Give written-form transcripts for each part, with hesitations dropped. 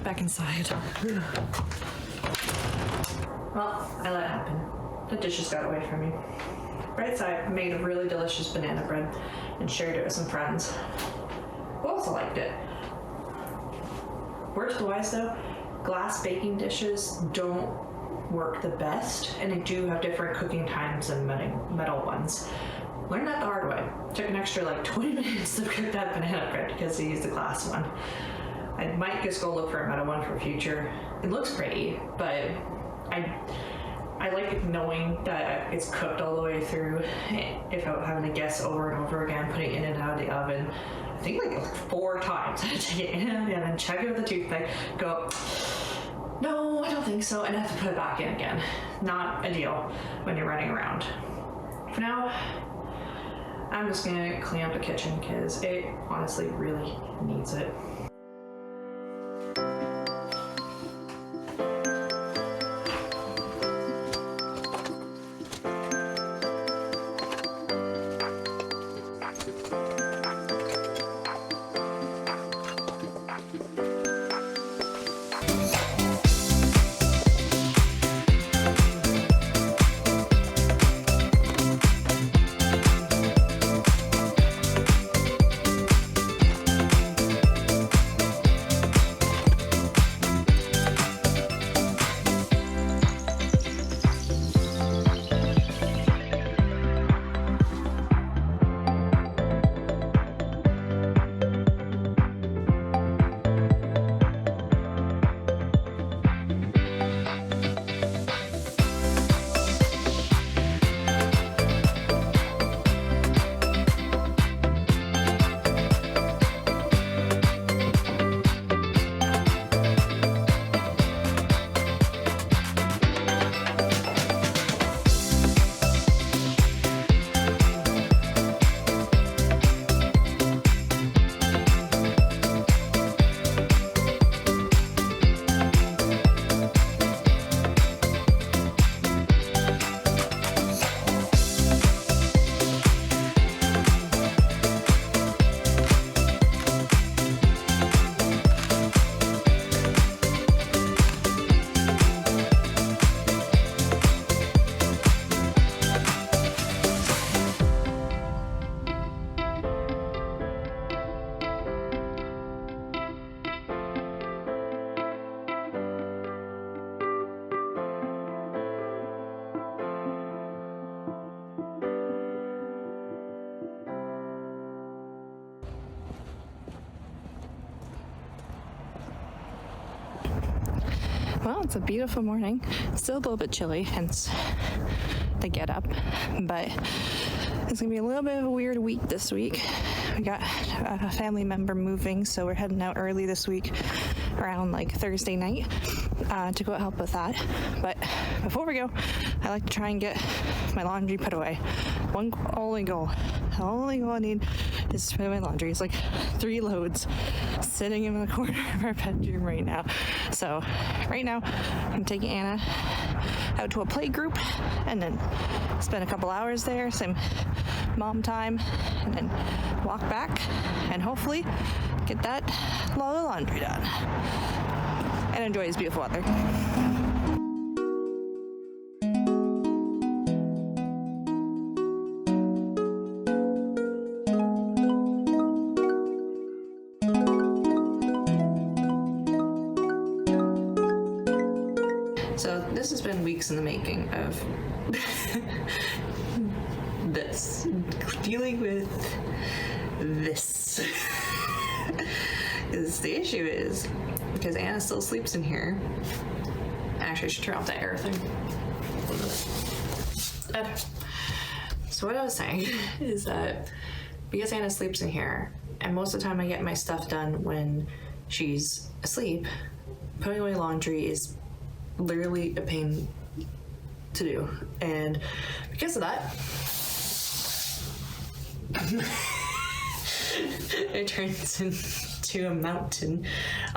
back inside. Well, I let it happen. The dishes got away from me. Right side made a really delicious banana bread and shared it with some friends who also liked it. Word to the wise though, glass baking dishes don't work the best, and they do have different cooking times than metal ones. Learned that the hard way. Took an extra like 20 minutes to cook that banana bread because I used the glass one. I might just go look for a metal one for future. It looks pretty, but I like knowing that it's cooked all the way through. If I'm having to guess over and over again, putting it in and out of the oven, I think like 4 times. I had to get in and then check it with a toothpick, go, no, I don't think so, and I have to put it back in again. Not ideal when you're running around. For now, I'm just gonna clean up the kitchen because it honestly really needs it. Well, it's a beautiful morning. Still a little bit chilly, hence the get up, but it's gonna be a little bit of a weird week this week. We got a family member moving, so we're heading out early this week around like Thursday night to go help with that. But before we go, I like to try and get my laundry put away. One only goal. The only goal I need is to put away my laundry. It's like 3 loads sitting in the corner of our bedroom right now. So right now I'm taking Anna out to a play group and then spend a couple hours there, some mom time, and then walk back and hopefully get that load of laundry done and enjoy this beautiful weather. So this has been weeks in the making of this, dealing with this. Because the issue is, because Anna still sleeps in here. Actually, I should turn off that air thing. Okay. So what I was saying is that because Anna sleeps in here, and most of the time I get my stuff done when she's asleep, putting away laundry is literally a pain to do. And because of that, it turns into a mountain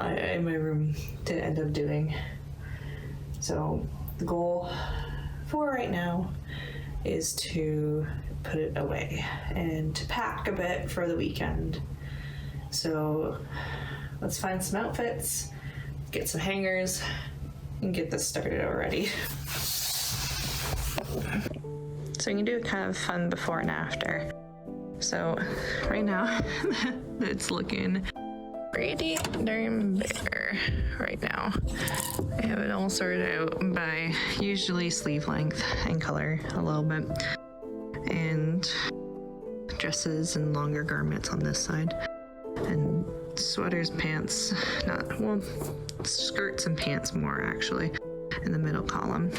in my room to end up doing. So the goal for right now is to put it away and to pack a bit for the weekend. So let's find some outfits get some hangers and get this started already. So you can do a kind of fun before and after. So right now, it's looking pretty darn bare right now. I have it all sorted out by usually sleeve length and color a little bit, and dresses and longer garments on this side, and sweaters, pants, skirts and pants more actually in the middle column.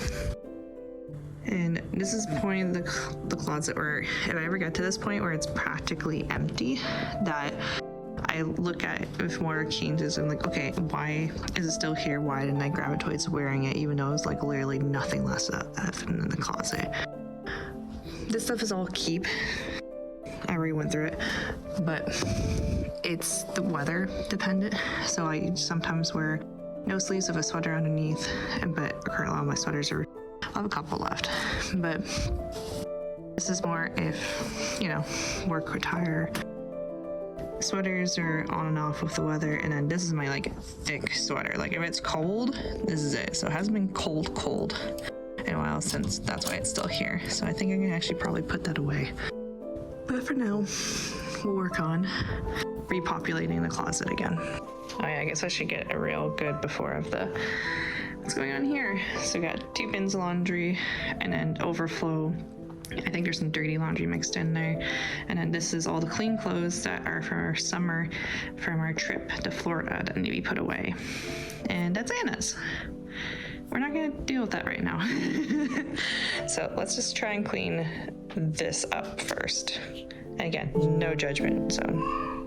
And this is the point of the closet where, if I ever get to this point where it's practically empty, that I look at if more changes and like, okay, why is it still here? Why didn't I grab it towards wearing it, even though it's like literally nothing less in the closet? This stuff is all keep. I already went through it, but it's the weather dependent. So I sometimes wear no sleeves of a sweater underneath, but currently a lot of my sweaters are, I have a couple left, but this is more if, work attire. Sweaters are on and off with the weather, and then this is my like thick sweater. Like if it's cold, this is it. So it hasn't been cold in a while, since that's why it's still here. So I think I can actually probably put that away. But for now, we'll work on repopulating the closet again. Oh yeah, I guess I should get a real good before of what's going on here. So we got 2 bins of laundry and then overflow. I think there's some dirty laundry mixed in there. And then this is all the clean clothes that are from our summer, from our trip to Florida that need to be put away. And that's Anna's. We're not gonna deal with that right now. So let's just try and clean this up first. And again, no judgment zone.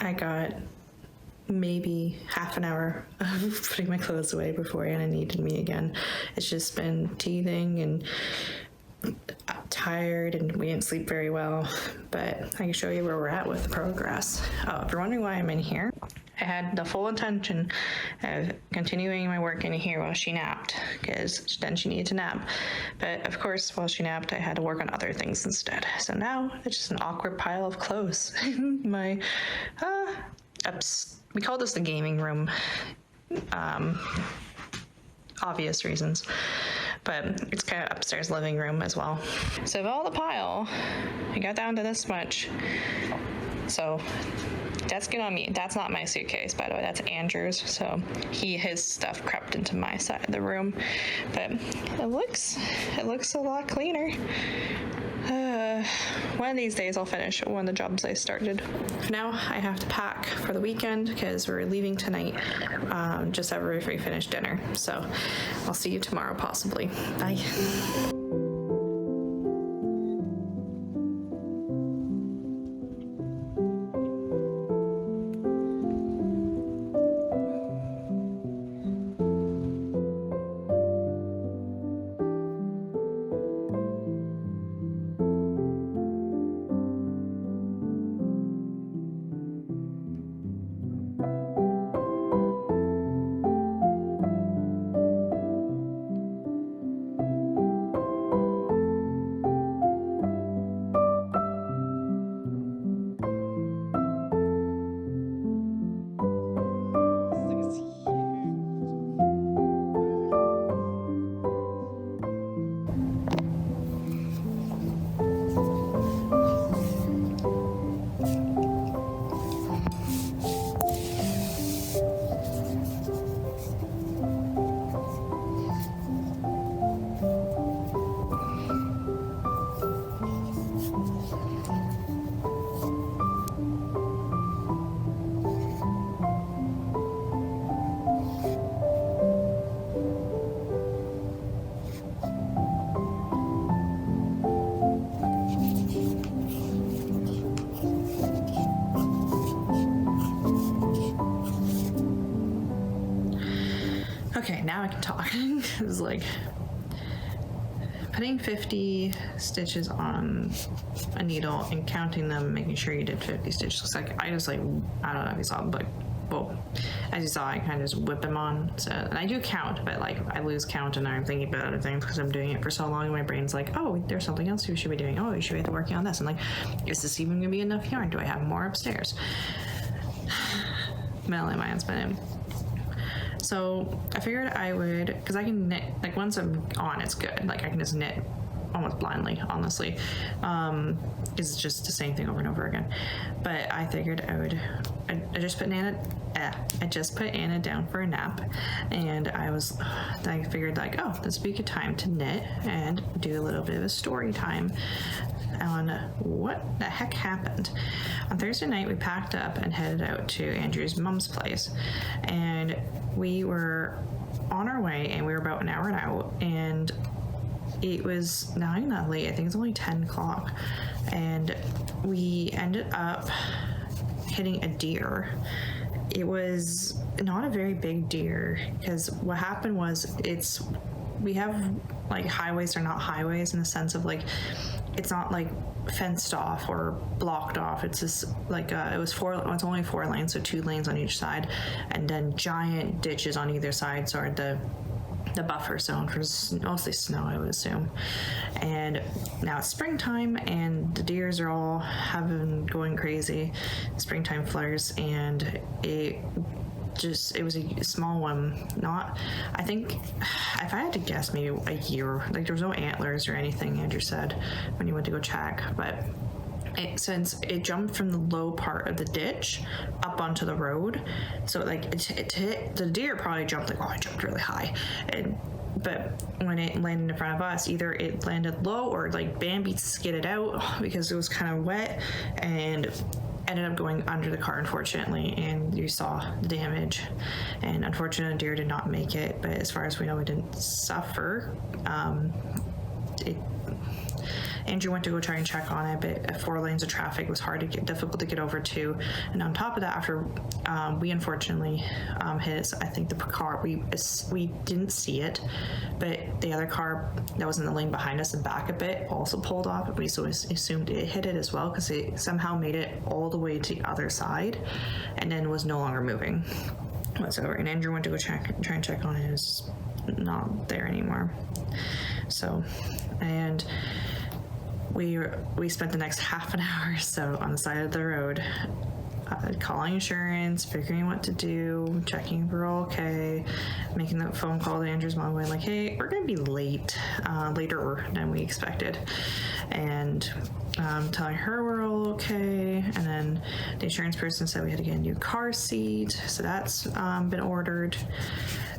I got maybe half an hour of putting my clothes away before Anna needed me again. It's just been teething and tired, and we didn't sleep very well, but I can show you where we're at with the progress. If you're wondering why I'm in here, I had the full intention of continuing my work in here while she napped, because then she needed to nap. But of course, while she napped, I had to work on other things instead. So now it's just an awkward pile of clothes. My, we call this the gaming room. Obvious reasons, but it's kind of upstairs living room as well. So of all the pile, I got down to this much. So that's good on me. That's not my suitcase, by the way. That's Andrew's. So his stuff crept into my side of the room, but it looks a lot cleaner. One of these days I'll finish one of the jobs I started. For now, I have to pack for the weekend because we're leaving tonight, just after we finish dinner. So I'll see you tomorrow, possibly. Bye. now I can talk. It was like putting 50 stitches on a needle and counting them, making sure you did 50 stitches. It's like, I just like, I don't know if you saw, but well, as you saw, I kind of just whip them on. So, and I do count, but like I lose count and I'm thinking about other things because I'm doing it for so long. And my brain's like, oh, there's something else you should be doing. Oh, you should be working on this. And like, is this even gonna be enough yarn? Do I have more upstairs? Melanie, my husband. So I figured I would, because I can knit, like once I'm on, it's good. Like I can just knit almost blindly, honestly. It's just the same thing over and over again. But I figured I just put Anna down for a nap, and I figured like, oh, this would be a good time to knit and do a little bit of a story time on what the heck happened. On Thursday night, we packed up and headed out to Andrew's mom's place, and we were on our way, and we were about an hour out, and it was not late. I think it's only 10 o'clock, and we ended up hitting a deer. It was not a very big deer, because what happened was we have like highways are not highways in the sense of like it's not like fenced off or blocked off. It's just like it's only 4 lanes, so 2 lanes on each side, and then giant ditches on either side. So the buffer zone for mostly snow, I would assume. And now it's springtime, and the deers are all going crazy, springtime flares, and it was a small one. I think if I had to guess, maybe a year. Like there was no antlers or anything, Andrew said when he went to go check, but since it jumped from the low part of the ditch up onto the road, so like it hit, the deer probably jumped like, oh, I jumped really high, but when it landed in front of us, either it landed low or like Bambi skidded out because it was kind of wet and ended up going under the car, unfortunately, and you saw the damage. And unfortunately, the deer did not make it, but as far as we know, we didn't suffer. Andrew went to go try and check on it, but 4 lanes of traffic was difficult to get over to. And on top of that, after we unfortunately hit, I think the car, we didn't see it, but the other car that was in the lane behind us and back a bit also pulled off. We so assumed it hit it as well, because it somehow made it all the way to the other side and then was no longer moving whatsoever. And Andrew went to go try and check on it. It's not there anymore. So, and we spent the next half an hour or so on the side of the road, calling insurance, figuring what to do, checking if we're all okay, making that phone call to Andrew's mom, going like, hey, we're gonna be late, later than we expected, and telling her we're all okay. And then the insurance person said we had to get a new car seat, so that's been ordered.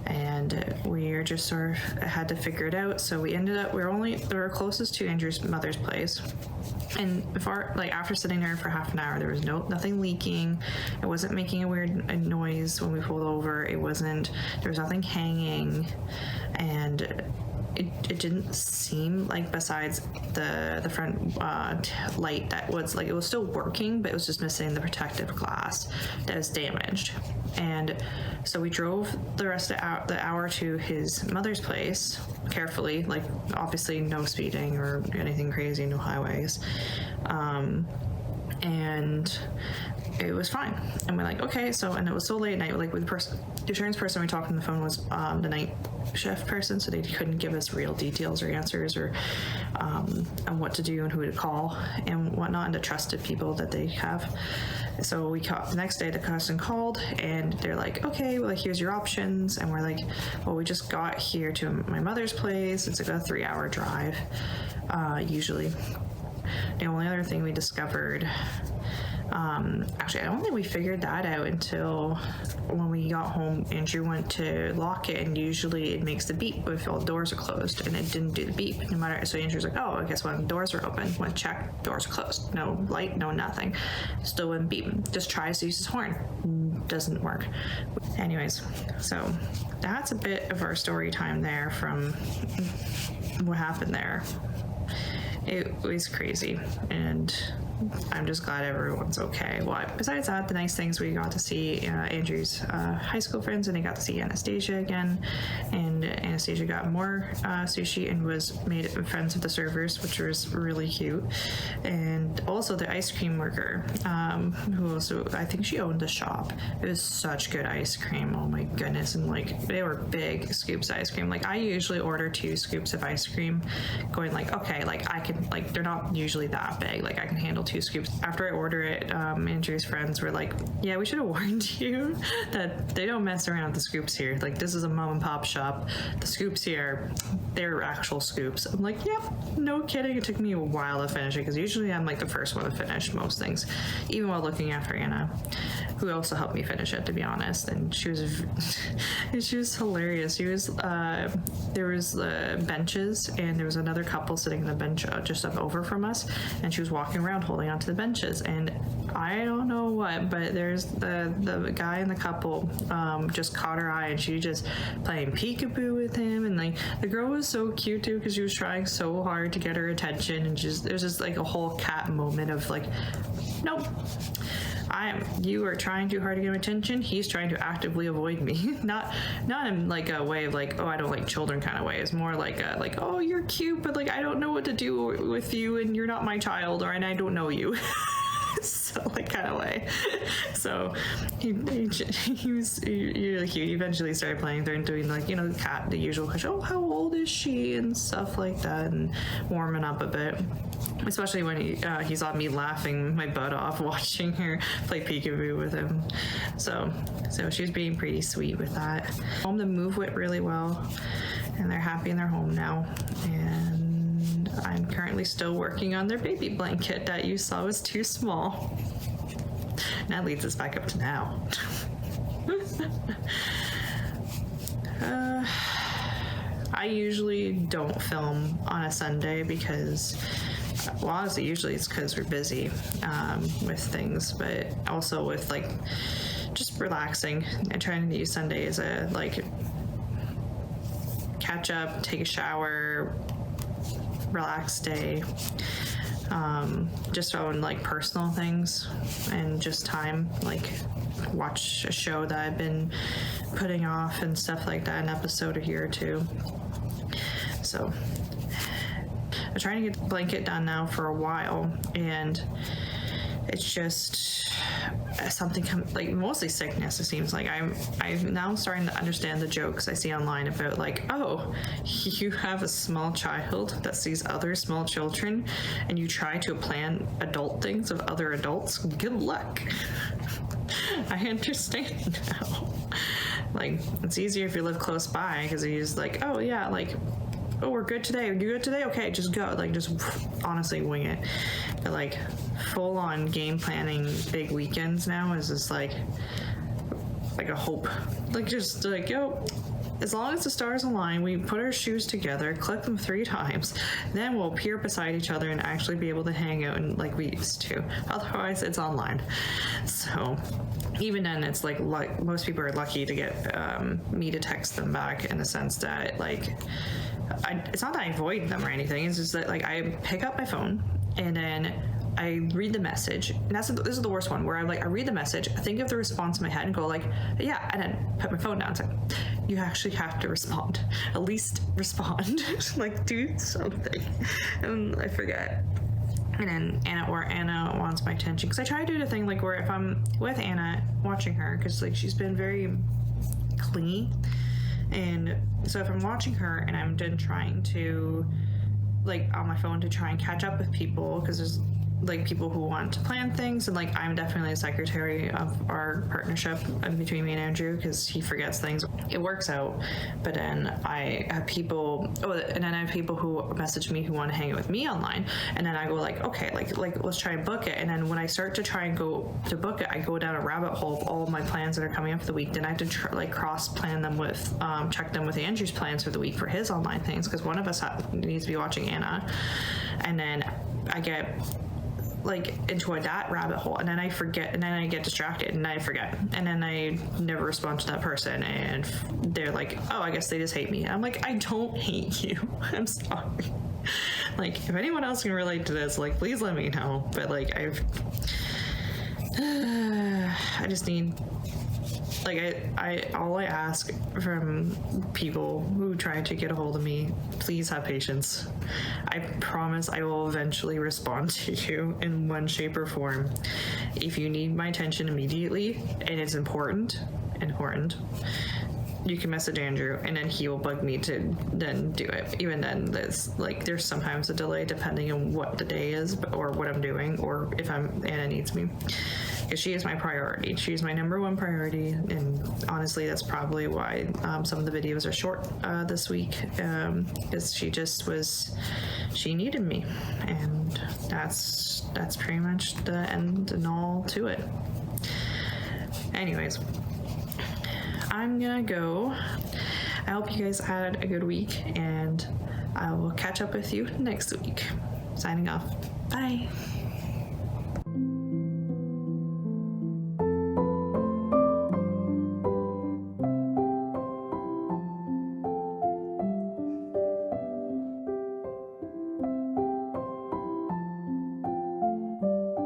And we just sort of had to figure it out. So we ended up, we were closest to Andrew's mother's place. And after sitting there for half an hour, there was nothing leaking. It wasn't making a weird noise when we pulled over. There was nothing hanging. And it didn't seem like, besides the front light that was like, it was still working, but it was just missing the protective glass that was damaged. And so we drove the rest of the hour to his mother's place carefully, like obviously no speeding or anything crazy, no highways. And it was fine. And we're like, okay, and it was so late at night, like with the insurance person we talked on the phone was the night shift person, so they couldn't give us real details or answers or on what to do and who to call and whatnot, and the trusted people that they have. So the next day the person called, and they're like, okay, well, here's your options. And we're like, well, we just got here to my mother's place. It's like a 3-hour drive, usually. The only other thing we discovered, actually, I don't think we figured that out until when we got home. Andrew went to lock it, and usually it makes the beep if all the doors are closed, and it didn't do the beep no matter. So Andrew's like, oh, I guess when the doors are open, when check, doors are closed, no light, no nothing, still wouldn't beep. Just tries to use his horn, doesn't work. Anyways, so that's a bit of our story time there from what happened there. It was crazy, and I'm just glad everyone's okay. Well, besides that, the nice things, we got to see Andrew's high school friends, and he got to see Anastasia again, and Anastasia got more sushi and was made friends with the servers, which was really cute. And also the ice cream worker, who also, I think she owned the shop. It was such good ice cream, oh my goodness. And like, they were big scoops of ice cream. Like, I usually order 2 scoops of ice cream, going like, okay, like I can, like, they're not usually that big, like I can handle 2 scoops. After I order it, Andrew's friends were like, yeah, we should have warned you that they don't mess around with the scoops here. Like, this is a mom and pop shop. The scoops here, they're actual scoops. I'm like, yep, no kidding. It took me a while to finish it, because usually I'm like the first one to finish most things, even while looking after Anna, who also helped me finish it, to be honest. And she was she was hilarious. She was there was benches, and there was another couple sitting on the bench just up over from us, and she was walking around holding onto the benches, and I don't know what, but there's the guy in the couple just caught her eye, and she just playing peekaboo with him. And like, the girl was so cute too, because she was trying so hard to get her attention, and just there's just like a whole cat moment of like, nope, you are trying too hard to get my attention. He's trying to actively avoid me. not in like a way of like, oh, I don't like children kind of way. It's more like oh, you're cute, but like I don't know what to do with you, and you're not my child, and I don't know you. So like kind of way. So he was really cute. He eventually started playing there and doing like, you know, the usual question, oh, how old is she, and stuff like that, and warming up a bit. Especially when he saw me laughing my butt off watching her play peekaboo with him. So she's being pretty sweet with that. The move went really well, and they're happy in their home now. And I'm currently still working on their baby blanket that you saw was too small. And that leads us back up to now. I usually don't film on a Sunday because, well, honestly, usually it's because we're busy with things, but also with like just relaxing and trying to use Sunday as a like catch up, take a shower, relax day, just on like personal things and just time, like watch a show that I've been putting off and stuff like that, an episode a year or two. So I'm trying to get the blanket done now for a while, and it's just something like mostly sickness. It seems like I'm now starting to understand the jokes I see online about like, oh, you have a small child that sees other small children, and you try to plan adult things of other adults. Good luck. I understand now. Like, it's easier if you live close by, because he's like, oh yeah, like, oh, we're good today. Are you good today? Okay, just go. Like, just honestly wing it. But like, full on game planning big weekends now is just like a hope. Like, just like, yo, as long as the stars align, we put our shoes together, click them 3 times, then we'll appear beside each other and actually be able to hang out and like we used to. Otherwise, it's online. So even then, it's like most people are lucky to get me to text them back, in the sense that like, it's not that I avoid them or anything. It's just that like I pick up my phone and then I read the message, and this is the worst one, where I read the message, I think of the response in my head and go like, yeah, and then put my phone down. It's like, you actually have to respond. At least respond. Like, do something. And I forget. And then Anna wants my attention, because I try to do the thing like where if I'm with Anna watching her, because like she's been very clingy, and so if I'm watching her and I'm then trying to like on my phone to try and catch up with people, because there's like people who want to plan things, and like I'm definitely a secretary of our partnership between me and Andrew, because he forgets things. It works out, but then I have people who message me who want to hang out with me online, and then I go like, okay, like let's try and book it. And then when I start to try and go to book it, I go down a rabbit hole of all of my plans that are coming up for the week. Then I have to cross plan them with check them with Andrew's plans for the week for his online things, because one of us needs to be watching Anna, and then I get like into that rabbit hole, and then I forget, and then I get distracted and I forget, and then I never respond to that person, and they're like, oh, I guess they just hate me. And I'm like, I don't hate you. I'm sorry. Like, if anyone else can relate to this, like, please let me know. But like, I just need, like, all I ask from people who try to get a hold of me, please have patience. I promise I will eventually respond to you in one shape or form. If you need my attention immediately and it's important, you can message Andrew and then he will bug me to then do it. Even then, there's sometimes a delay depending on what the day is or what I'm doing, or if Anna needs me. Because she is my priority. She's my number one priority, and honestly, that's probably why some of the videos are short this week. Because she needed me, and that's pretty much the end and all to it. Anyways, I'm gonna go. I hope you guys had a good week, and I will catch up with you next week. Signing off. Bye.